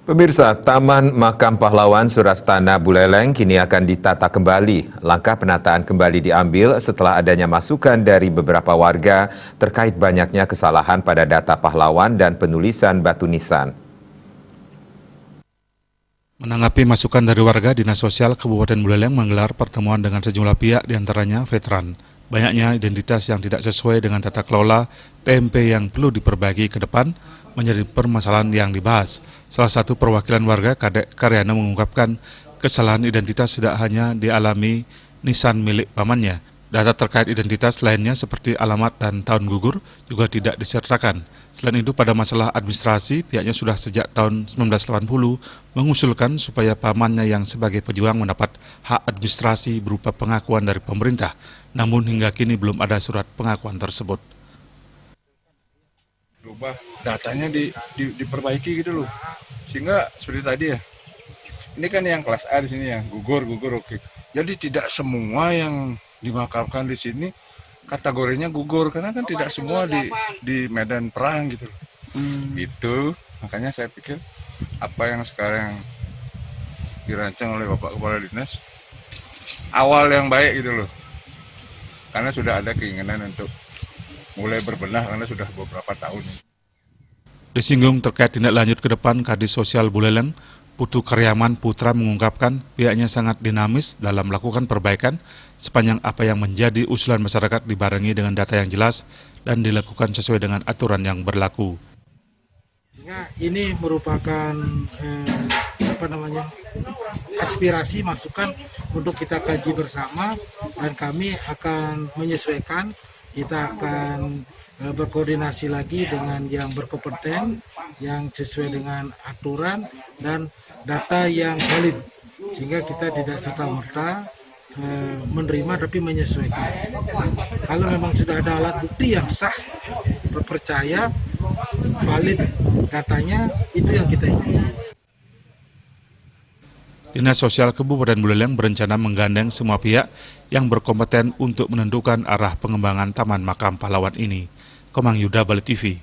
Pemirsa, Taman Makam Pahlawan Surastana Buleleng kini akan ditata kembali. Langkah penataan kembali diambil setelah adanya masukan dari beberapa warga terkait banyaknya kesalahan pada data pahlawan dan penulisan batu nisan. Menanggapi masukan dari warga, Dinas Sosial Kabupaten Buleleng menggelar pertemuan dengan sejumlah pihak, diantaranya veteran. Banyaknya identitas yang tidak sesuai dengan tata kelola TMP yang perlu diperbaiki ke depan menjadi permasalahan yang dibahas. Salah satu perwakilan warga, Kadek Karyana, mengungkapkan kesalahan identitas tidak hanya dialami nisan milik pamannya. Data terkait identitas lainnya seperti alamat dan tahun gugur juga tidak disertakan. Selain itu, pada masalah administrasi, pihaknya sudah sejak tahun 1980 mengusulkan supaya pamannya yang sebagai pejuang mendapat hak administrasi berupa pengakuan dari pemerintah. Namun hingga kini belum ada surat pengakuan tersebut. Berubah datanya diperbaiki gitu loh, sehingga seperti tadi ya, ini kan yang kelas A di sini ya, gugur oke. Jadi tidak semua yang dimakamkan di sini kategorinya gugur, karena kan tidak semua di medan perang gitu loh. Itu makanya saya pikir apa yang sekarang dirancang oleh Bapak Kepala Dinas awal yang baik gitu loh, karena sudah ada keinginan untuk mulai berbenah karena sudah beberapa tahun. Disinggung terkait tindak lanjut ke depan, Kadis Sosial Buleleng, Putu Karyaman Putra, mengungkapkan pihaknya sangat dinamis dalam melakukan perbaikan sepanjang apa yang menjadi usulan masyarakat dibarengi dengan data yang jelas dan dilakukan sesuai dengan aturan yang berlaku. Sehingga ini merupakan aspirasi masukan untuk kita kaji bersama, dan kami akan menyesuaikan. Kita akan berkoordinasi lagi dengan yang berkompeten, yang sesuai dengan aturan dan data yang valid, sehingga kita tidak serta-merta menerima tapi menyesuaikan. Kalau memang sudah ada alat bukti yang sah, terpercaya, valid datanya, itu yang kita ingin. Dinas Sosial Kabupaten Buleleng berencana menggandeng semua pihak yang berkompeten untuk menentukan arah pengembangan Taman Makam Pahlawan ini. Komang Yuda, Bali TV.